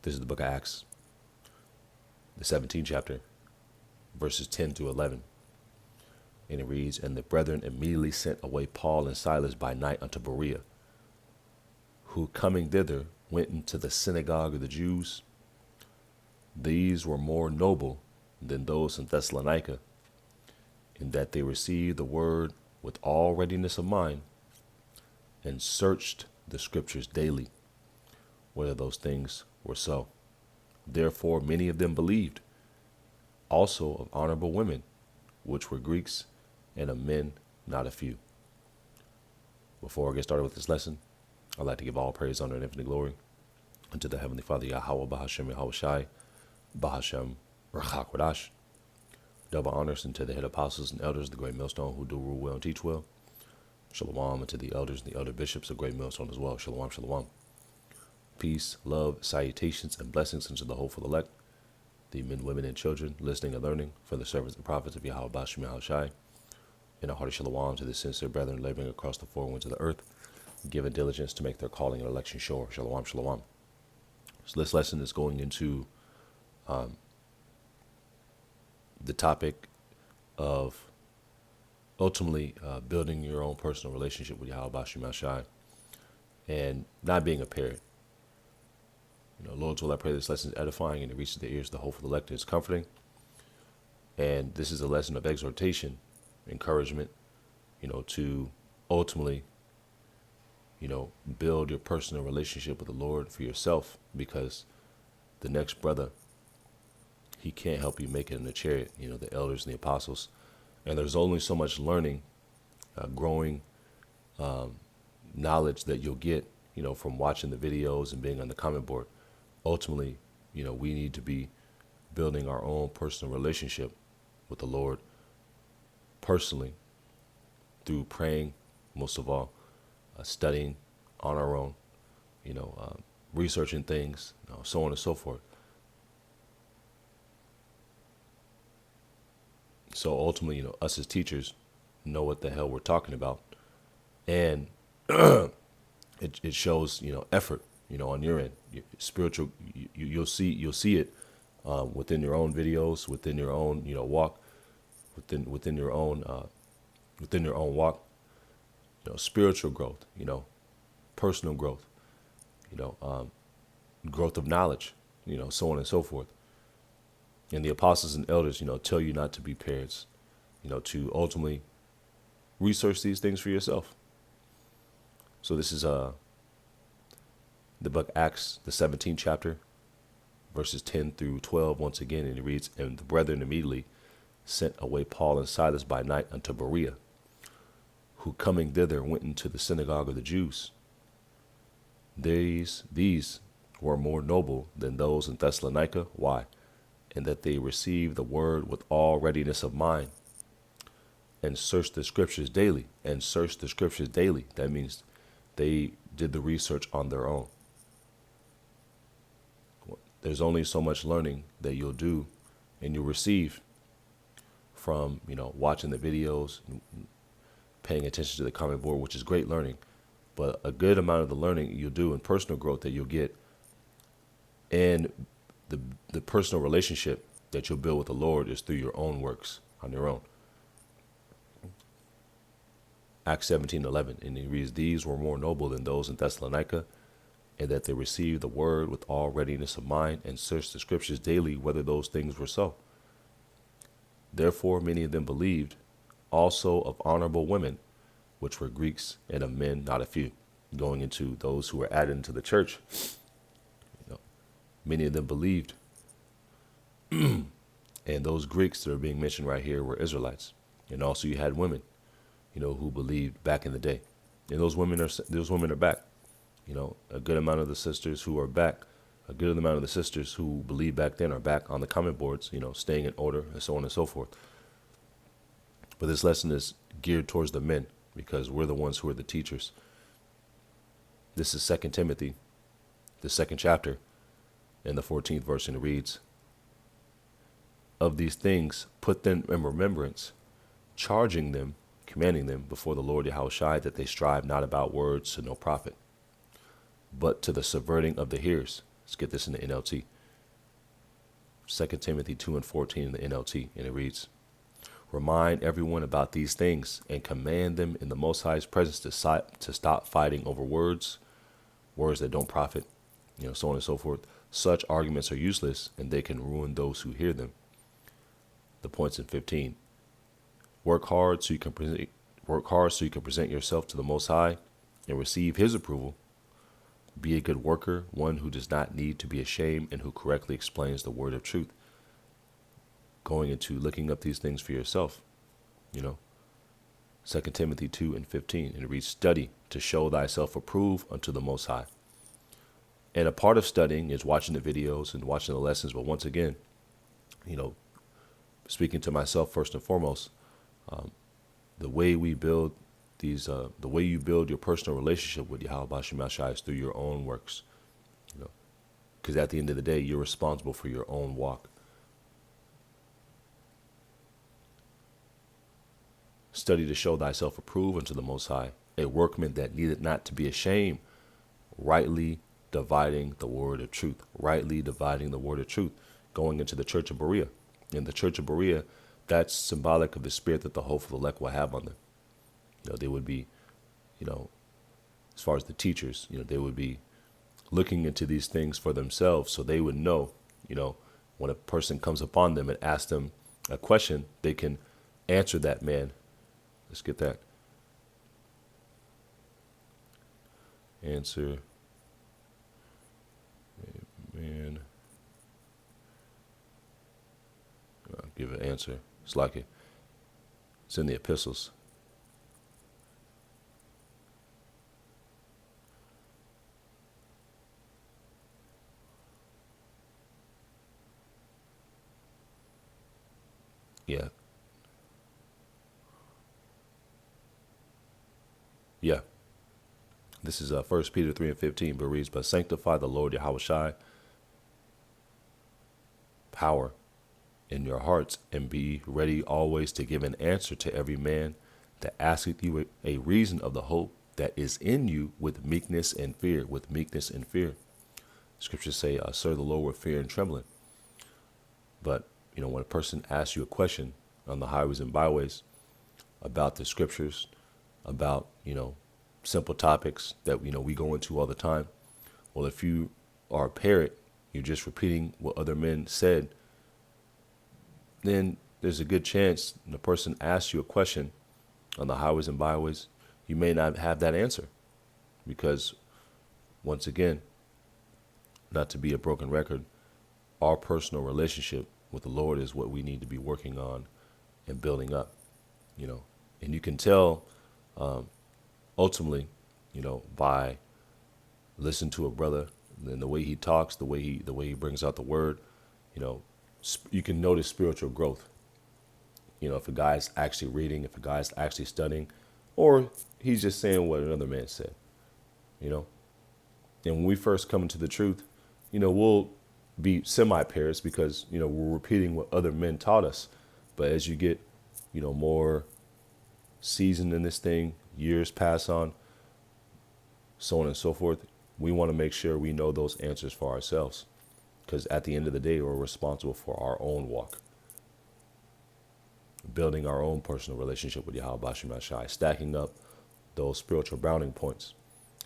This is the book of Acts, the 17th chapter, verses 10 through 11. And it reads, "And the brethren immediately sent away Paul and Silas by night unto Berea, who coming thither went into the synagogue of the Jews. These were more noble than those in Thessalonica, in that they received the word with all readiness of mind, and searched the scriptures daily, whether those things were so. Therefore many of them believed, also of honorable women, which were Greeks, and of men not a few." Before I get started with this lesson, I'd like to give all praise, honor, and infinite glory unto the Heavenly Father, Yahweh, Bahashem, Yahweh Shai, Bahashem, Rachakwadash. Double honors unto the head apostles and elders of the great millstone who do rule well and teach well. Shalom unto the elders and the elder bishops of great millstone as well. Shalom, shalom. Peace, love, salutations, and blessings unto the hopeful elect, the men, women, and children listening and learning for the servants and prophets of Yahweh, Bahashem, Yahweh Shai. And a hearty shalom to the sincere brethren laboring across the four winds of the earth, giving diligence to make their calling and election sure. Shalom, shalom. So this lesson is going into the topic of ultimately building your own personal relationship with Yahweh Bashim Ashai and not being a parent. Lord's will, I pray this lesson is edifying and it reaches the ears of the hopeful elect and is comforting. And this is a lesson of exhortation, encouragement, to ultimately, build your personal relationship with the Lord for yourself, because the next brother, he can't help you make it in the chariot, the elders and the apostles. And there's only so much learning, growing knowledge that you'll get, from watching the videos and being on the comment board. Ultimately, we need to be building our own personal relationship with the Lord personally through praying, most of all, studying on our own, researching things, so on and so forth. So ultimately, us as teachers know what the hell we're talking about, and it shows, effort, on your end, spiritual. You'll see it within your own videos, within your own, walk, within your own walk, spiritual growth, personal growth, growth of knowledge, so on and so forth. And the apostles and elders, tell you not to be parents, to ultimately research these things for yourself. So this is the book Acts, the 17th chapter, verses 10 through 12 once again, and it reads, "And the brethren immediately sent away Paul and Silas by night unto Berea, who coming thither went into the synagogue of the Jews. These were more noble than those in Thessalonica." Why? "And that they received the word with all readiness of mind, and searched the scriptures daily." And searched the scriptures daily. That means they did the research on their own. There's only so much learning that you'll do and you'll receive from, watching the videos, paying attention to the comment board, which is great learning. But a good amount of the learning you'll do and personal growth that you'll get, and the personal relationship that you'll build with the Lord, is through your own works on your own. Acts 17:11, and it reads, "These were more noble than those in Thessalonica, and that they received the word with all readiness of mind, and searched the scriptures daily whether those things were so. Therefore many of them believed, also of honorable women, which were Greeks, and of men not a few." Going into those who were added into the church, many of them believed. And those Greeks that are being mentioned right here were Israelites. And also you had women, who believed back in the day. And those women are back. A good amount of the sisters who are back, a good amount of the sisters who believed back then are back on the comment boards, staying in order, and so on and so forth. But this lesson is geared towards the men, because we're the ones who are the teachers. This is 2 Timothy, the 2nd chapter, and the 14th verse, and it reads, "Of these things put them in remembrance, charging them, commanding them before the Lord Yahushua, that they strive not about words to no profit, but to the subverting of the hearers, Let's get this in the NLT. 2 Timothy 2:14 in the NLT, and it reads, remind everyone about these things and command them in the Most High's presence to stop fighting over words that don't profit, so on and so forth. Such arguments are useless and they can ruin those who hear them. The points in 15. Work hard so you can present yourself to the Most High and receive His approval. Be a good worker, one who does not need to be ashamed and who correctly explains the word of truth. Going into looking up these things for yourself, 2 Timothy 2:15, and it reads, study to show thyself approved unto the Most High. And a part of studying is watching the videos and watching the lessons. But once again, speaking to myself first and foremost, the way we build the way you build your personal relationship with Yahweh Bashim Yahshai is through your own works. Because at the end of the day, you're responsible for your own walk. Study to show thyself approved unto the Most High, a workman that needeth not to be ashamed, rightly dividing the word of truth. Rightly dividing the word of truth. Going into the church of Berea. In the church of Berea, that's symbolic of the spirit that the hopeful elect will have on them. They would be, as far as the teachers, they would be looking into these things for themselves, so they would know, when a person comes upon them and asks them a question, they can answer that man. Let's get that. Answer. Man. I'll give an answer. It's like it. It's in the epistles. Yeah. This is 1 Peter 3:15, but reads, but sanctify the Lord Yahushai power in your hearts, and be ready always to give an answer to every man that asketh you a reason of the hope that is in you with meekness and fear. With meekness and fear. Scriptures say, serve the Lord with fear and trembling. But, when a person asks you a question on the highways and byways about the scriptures, about, simple topics that, we go into all the time. Well, if you are a parrot, you're just repeating what other men said, then there's a good chance the person asks you a question on the highways and byways, you may not have that answer. Because, once again, not to be a broken record, our personal relationship with the Lord is what we need to be working on and building up, And you can tell, ultimately, by listening to a brother and the way he talks, the way he brings out the word, you can notice spiritual growth. If a guy's actually reading, if a guy's actually studying, or he's just saying what another man said, And when we first come into the truth, we'll be semi-parrots because, we're repeating what other men taught us. But as you get, more seasoned in this thing, years pass on, so on and so forth, we want to make sure we know those answers for ourselves. Because at the end of the day, we're responsible for our own walk. Building our own personal relationship with Yahweh Bashim Yahshai, stacking up those spiritual browning points,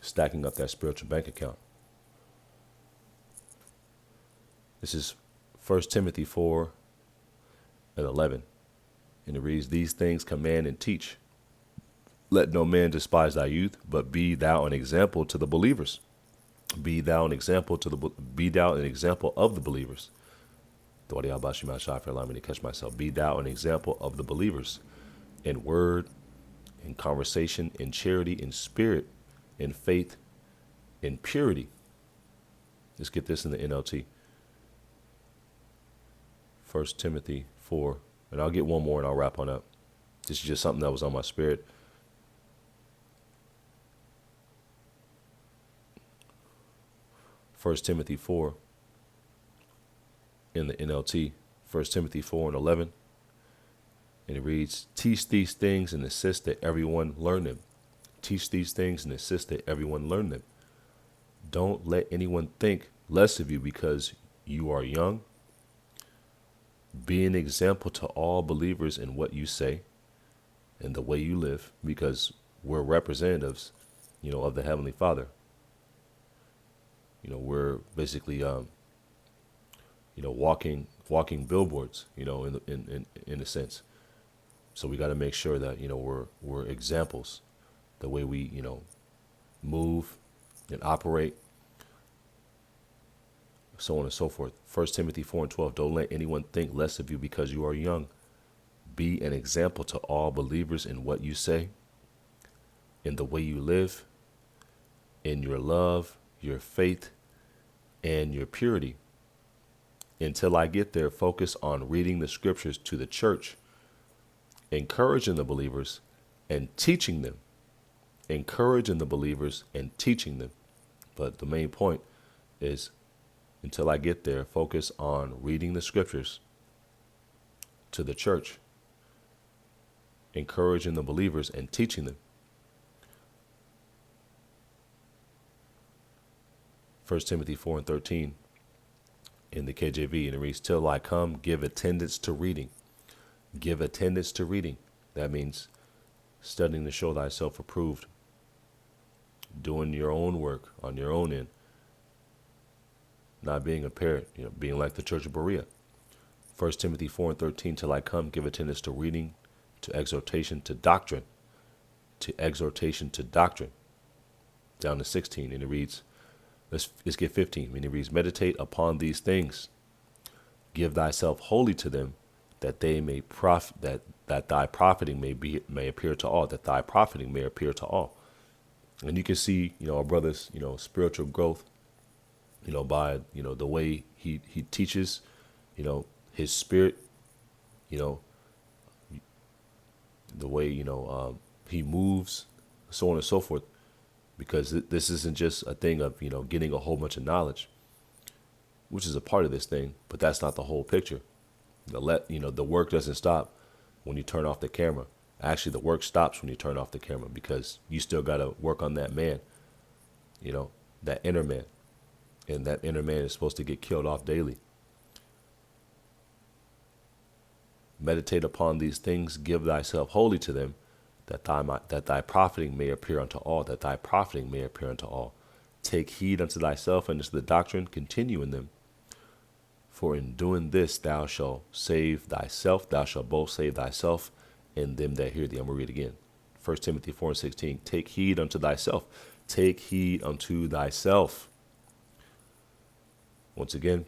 stacking up that spiritual bank account. This is 1 Timothy 4:11. And it reads, these things command and teach. Let no man despise thy youth, but be thou an example to the believers. Be thou an example of the believers. For allow me to catch myself. Be thou an example of the believers in word, in conversation, in charity, in spirit, in faith, in purity. Let's get this in the NLT. 1 Timothy 4, and I'll get one more and I'll wrap on up. This is just something that was on my spirit. 1 Timothy 4 in the NLT, 1 Timothy 4:11, and it reads, teach these things and insist that everyone learn them. Teach these things and insist that everyone learn them. Don't let anyone think less of you because you are young. Be an example to all believers in what you say and the way you live, because we're representatives, of the Heavenly Father. We're basically, walking billboards, in a sense. So we got to make sure that, we're examples, the way we, move and operate, so on and so forth. 1 Timothy 4:12, don't let anyone think less of you because you are young. Be an example to all believers in what you say, in the way you live, in your love, your faith, and your purity. Until I get there, focus on reading the scriptures to the church, encouraging the believers and teaching them. Encouraging the believers and teaching them. But the main point is, until I get there, focus on reading the scriptures to the church, encouraging the believers and teaching them. 1 Timothy 4:13 in the KJV, and it reads, till I come, give attendance to reading. Give attendance to reading. That means studying to show thyself approved, doing your own work on your own end, not being a parent, being like the church of Berea. 1 Timothy 4:13, till I come, give attendance to reading, to exhortation, to doctrine. To exhortation, to doctrine. Down to 16, and it reads, let's get 15, and it reads, meditate upon these things. Give thyself wholly to them, that they may that thy profiting may appear to all, that thy profiting may appear to all. And you can see, our brother's, spiritual growth, by, the way he teaches, his spirit, the way, he moves, so on and so forth, because this isn't just a thing of, getting a whole bunch of knowledge, which is a part of this thing, but that's not the whole picture. The work doesn't stop when you turn off the camera. Actually, the work stops when you turn off the camera, because you still got to work on that man, that inner man. And that inner man is supposed to get killed off daily. Meditate upon these things, give thyself wholly to them, that thy profiting may appear unto all, that thy profiting may appear unto all. Take heed unto thyself and unto the doctrine, continue in them. For in doing this thou shalt save thyself, thou shalt both save thyself and them that hear thee. I'm going to read again. 1 Timothy 4:16, take heed unto thyself. Take heed unto thyself. Once again,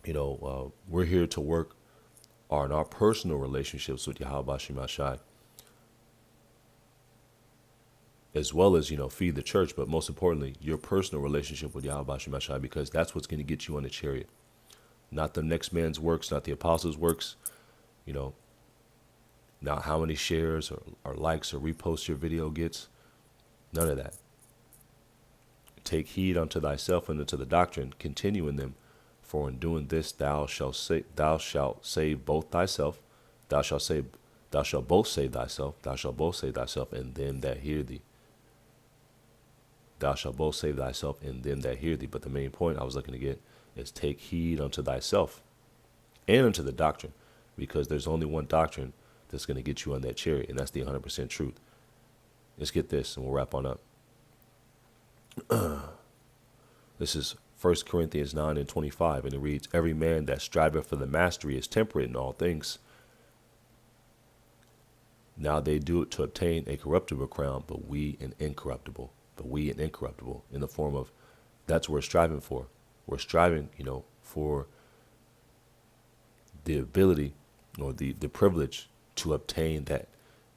we're here to work on our personal relationships with Yahweh Shemashai, as well as, feed the church, but most importantly, your personal relationship with Yahweh Shemashai, because that's what's going to get you on the chariot. Not the next man's works, not the apostles' works, not how many shares or likes or reposts your video gets. None of that. Take heed unto thyself and unto the doctrine, continue in them, for in doing this thou shalt save both thyself, thou shalt both save thyself and them that hear thee. Thou shalt both save thyself and them that hear thee. But the main point I was looking to get is take heed unto thyself and unto the doctrine, because there's only one doctrine that's going to get you on that chariot, and that's the 100% truth. Let's get this, and we'll wrap on up. This is 1 Corinthians 9:25, and it reads, every man that striveth for the mastery is temperate in all things. Now they do it to obtain a corruptible crown, but we an incorruptible. In the form of, that's what we're striving for. We're striving, for the ability or the privilege to obtain that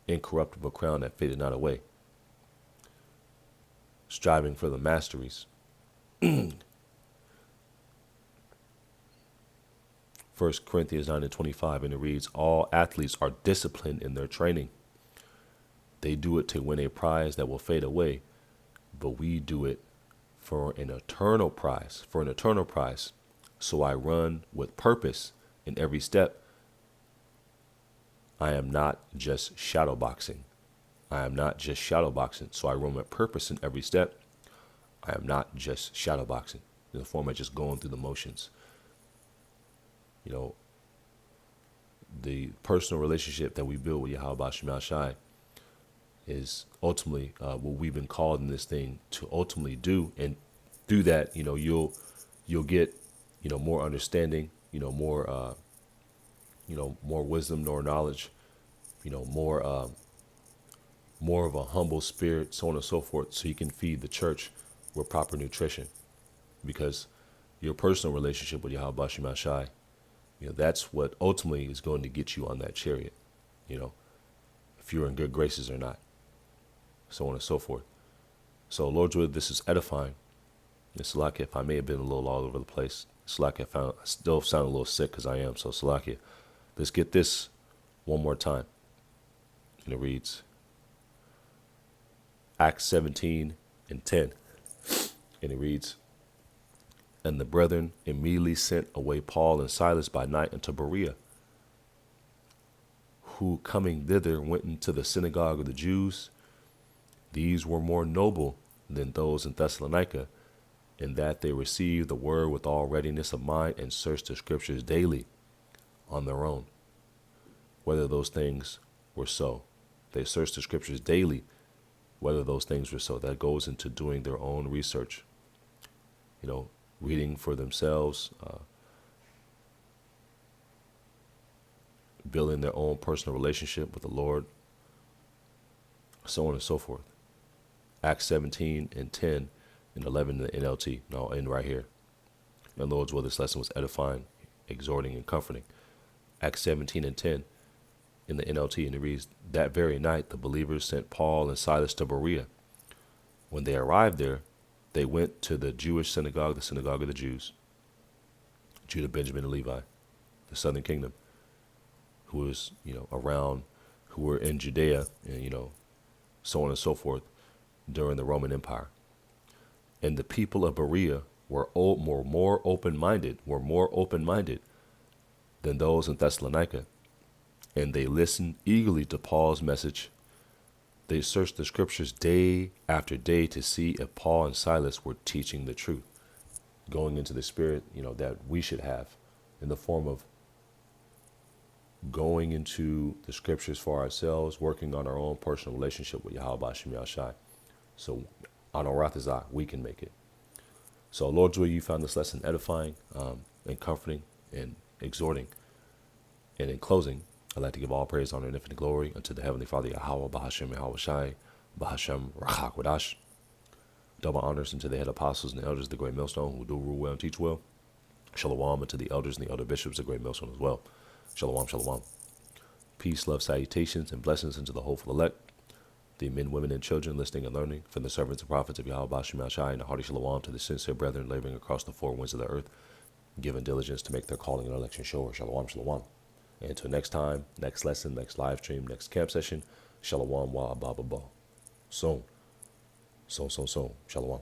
incorruptible crown that faded not away. Striving for the masteries. 1 Corinthians 9:25, and it reads, all athletes are disciplined in their training. They do it to win a prize that will fade away, but we do it for an eternal prize. So I run with purpose in every step. I am not just shadowboxing. So I run with purpose in every step. I am not just shadowboxing. in the form of just going through the motions. You know, the personal relationship that we build with Yahweh Shema Shai is ultimately what we've been called in this thing to ultimately do. And through that, you'll get, more understanding, more wisdom, more knowledge, more of a humble spirit, so on and so forth, so you can feed the church with proper nutrition. Because your personal relationship with Yahweh Shema Shai, that's what ultimately is going to get you on that chariot, if you're in good graces or not, so on and so forth. So, Lord's will, this is edifying. And Salakia, if I may have been a little all over the place, Salakia, I still sound a little sick because I am. So, Salakia, let's get this one more time. And it reads, Acts 17 and 10. And it reads, and the brethren immediately sent away Paul and Silas by night unto Berea, who coming thither went into the synagogue of the Jews. These were more noble than those in Thessalonica, in that they received the word with all readiness of mind and searched the scriptures daily on their own, whether those things were so. They searched the scriptures daily, whether those things were so. That goes into doing their own research, reading for themselves, building their own personal relationship with the Lord, so on and so forth. Acts 17 and 10 and 11 in the NLT. No, I'll end right here. And Lord's will, this lesson was edifying, exhorting, and comforting. Acts 17 and 10 in the NLT, and it reads, that very night the believers sent Paul and Silas to Berea. When they arrived there, they went to the Jewish synagogue, the synagogue of the Jews, Judah, Benjamin, and Levi, the southern kingdom, who was, around, who were in Judea, and, so on and so forth, during the Roman Empire. And the people of Berea were more open-minded than those in Thessalonica. And they listened eagerly to Paul's message. They searched the scriptures day after day to see if Paul and Silas were teaching the truth, going into the spirit, that we should have, in the form of going into the scriptures for ourselves, working on our own personal relationship with Yahweh Shema Shai. So on our Rathazah, we can make it. So Lord's will, you found this lesson edifying and comforting and exhorting. And in closing, I'd like to give all praise, honor, and infinite glory unto the Heavenly Father, Yahweh, Bahashem, Yahweh Shai, Bahashem, Rachak, Wadash. Double honors unto the head apostles and the elders of the great millstone who do rule well and teach well. Shalom unto the elders and the elder bishops of the great millstone as well. Shalom, shalom. Peace, love, salutations, and blessings unto the hopeful elect, the men, women, and children listening and learning from the servants and prophets of Yahweh Shema Shai, and a hearty shalom to the sincere brethren laboring across the four winds of the earth, giving diligence to make their calling and election sure. Shalom, shalom. And until next time, next lesson, next live stream, next camp session, shalom wa abba. Soon. Shalom.